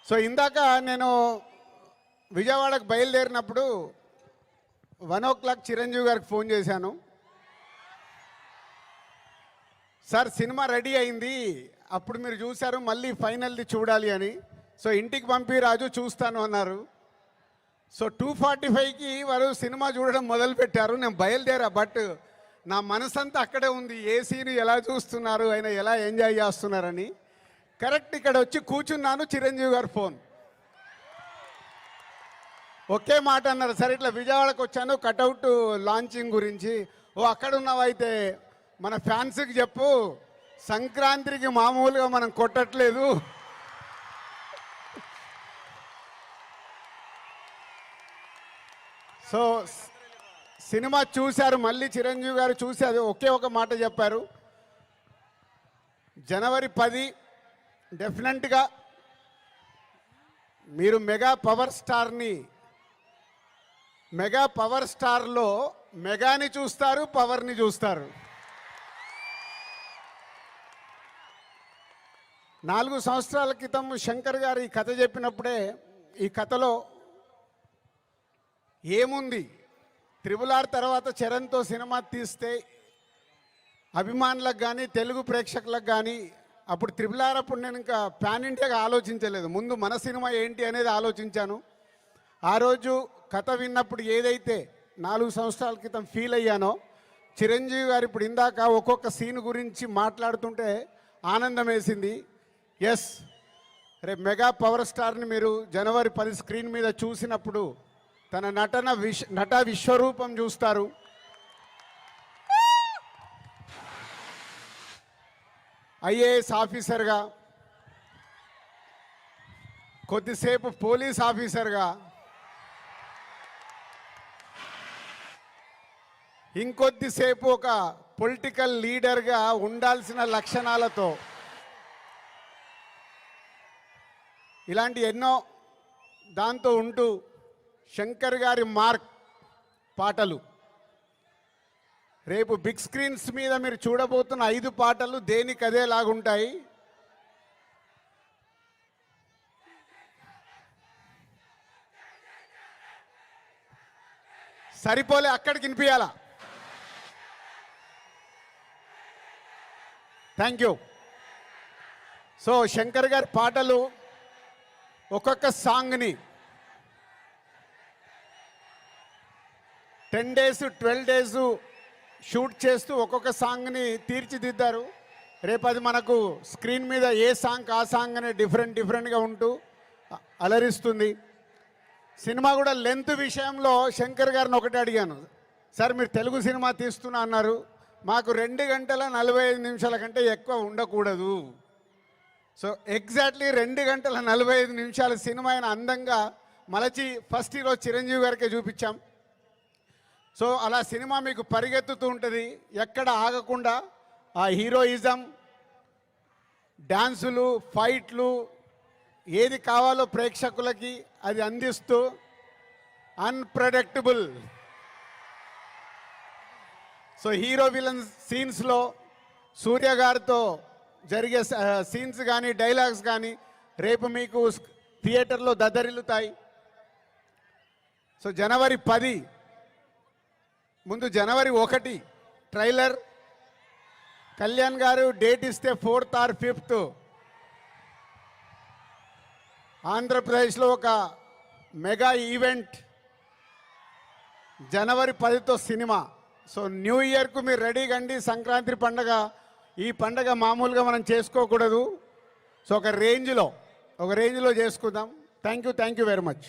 So ఇందాక నేను విజయవాడకు బయలుదేరినప్పుడు 1 o'clock చిరంజీవి గారికి ఫోన్ చేశాను. సార్ సినిమా రెడీ అయింది, అప్పుడు మీరు చూశారు, మళ్ళీ ఫైనల్ది చూడాలి అని. సో ఇంటికి పంపి రాజు చూస్తాను అన్నారు. సో 2:45కి వారు సినిమా చూడడం మొదలుపెట్టారు. నేను బయలుదేరా, బట్ నా మనసంతా అక్కడే ఉంది. ఏ సీన్ ఎలా చూస్తున్నారు, ఆయన ఎలా ఎంజాయ్ చేస్తున్నారని. కరెక్ట్ ఇక్కడ వచ్చి కూర్చున్నాను, చిరంజీవి గారు ఫోన్. ఒకే మాట అన్నారు, సరే ఇట్లా విజయవాడకు వచ్చాను కటౌట్ లాంచింగ్ గురించి. ఓ అక్కడ ఉన్నావైతే మన ఫ్యాన్స్కి చెప్పు, సంక్రాంతికి మామూలుగా మనం కొట్టట్లేదు, సో సినిమా చూశారు. మళ్ళీ చిరంజీవి గారు చూసి అది ఒకే ఒక మాట చెప్పారు, జనవరి 10 డెఫినెట్గా మీరు మెగా పవర్ స్టార్లో మెగాని చూస్తారు, పవర్ని చూస్తారు. 4 సంవత్సరాల క్రితం శంకర్ గారు ఈ కథ చెప్పినప్పుడే, ఈ కథలో ఏముంది, RRR తర్వాత చరణ్తో సినిమా తీస్తే అభిమానులకు కానీ తెలుగు ప్రేక్షకులకు కానీ, అప్పుడు RRR అప్పుడు నేను ఇంకా పాన్ ఇండియాగా ఆలోచించలేదు, ముందు మన సినిమా ఏంటి అనేది ఆలోచించాను. ఆ రోజు కథ విన్నప్పుడు ఏదైతే 4 సంవత్సరాల క్రితం ఫీల్ అయ్యానో, చిరంజీవి గారు ఇప్పుడు ఇందాక ఒక్కొక్క సీన్ గురించి మాట్లాడుతుంటే ఆనందం వేసింది. ఎస్, రేపు మెగా పవర్ స్టార్ని మీరు జనవరి 10 స్క్రీన్ మీద చూసినప్పుడు తన నట విశ్వరూపం చూస్తారు. IAS ఆఫీసర్గా, కొద్దిసేపు పోలీస్ ఆఫీసర్గా, ఇంకొద్దిసేపు ఒక పొలిటికల్ లీడర్గా ఉండాల్సిన లక్షణాలతో, ఇలాంటి ఎన్నో దాంతో ఉంటూ శంకర్ గారి మార్క్ పాటలు, రేపు బిగ్ స్క్రీన్స్ మీద మీరు చూడబోతున్న 5 పాటలు దేనికి అదేలాగుంటాయి. సరిపోలే, అక్కడికి వినిపించాలా. Thank you. సో శంకర్ గారి పాటలు ఒక్కొక్క సాంగ్ని 10 days 12 days షూట్ చేస్తూ ఒక్కొక్క సాంగ్ని తీర్చిదిద్దారు. రేపు అది మనకు స్క్రీన్ మీద ఏ సాంగ్ ఆ సాంగ్ అనే డిఫరెంట్గా ఉంటూ అలరిస్తుంది. సినిమా కూడా లెంత్ విషయంలో శంకర్ గారిని ఒకటి అడిగాను, సార్ మీరు తెలుగు సినిమా తీస్తున్నా అన్నారు, మాకు 2 గంటల 45 నిమిషాల కంటే ఎక్కువ ఉండకూడదు. సో ఎగ్జాక్ట్లీ 2 గంటల 45 నిమిషాల సినిమా అయిన అందంగా మలచి ఫస్ట్ ఈరోజు చిరంజీవి గారికే చూపించాం. సో అలా సినిమా మీకు పరిగెత్తుతూ ఉంటుంది, ఎక్కడ ఆగకుండా ఆ హీరోయిజం, డ్యాన్సులు, ఫైట్లు, ఏది కావాలో ప్రేక్షకులకి అది అందిస్తూ అన్ప్రెడిక్టబుల్. సో హీరో విలన్ సీన్స్లో సూర్య గారితో జరిగే సీన్స్ కానీ డైలాగ్స్ కానీ రేపు మీకు థియేటర్లో దద్దరిల్లుతాయి. సో జనవరి 10 ముందు జనవరి 1 ట్రైలర్, కళ్యాణ్ గారు డేట్ ఇస్తే 4th or 5th ఆంధ్రప్రదేశ్లో ఒక మెగా ఈవెంట్, జనవరి 10తో సినిమా. సో న్యూ ఇయర్కు మీరు రెడీగా అండి. సంక్రాంతి పండగ, ఈ పండగ మామూలుగా మనం చేసుకోకూడదు. సో ఒక రేంజ్లో చేసుకుందాం. Thank you very much.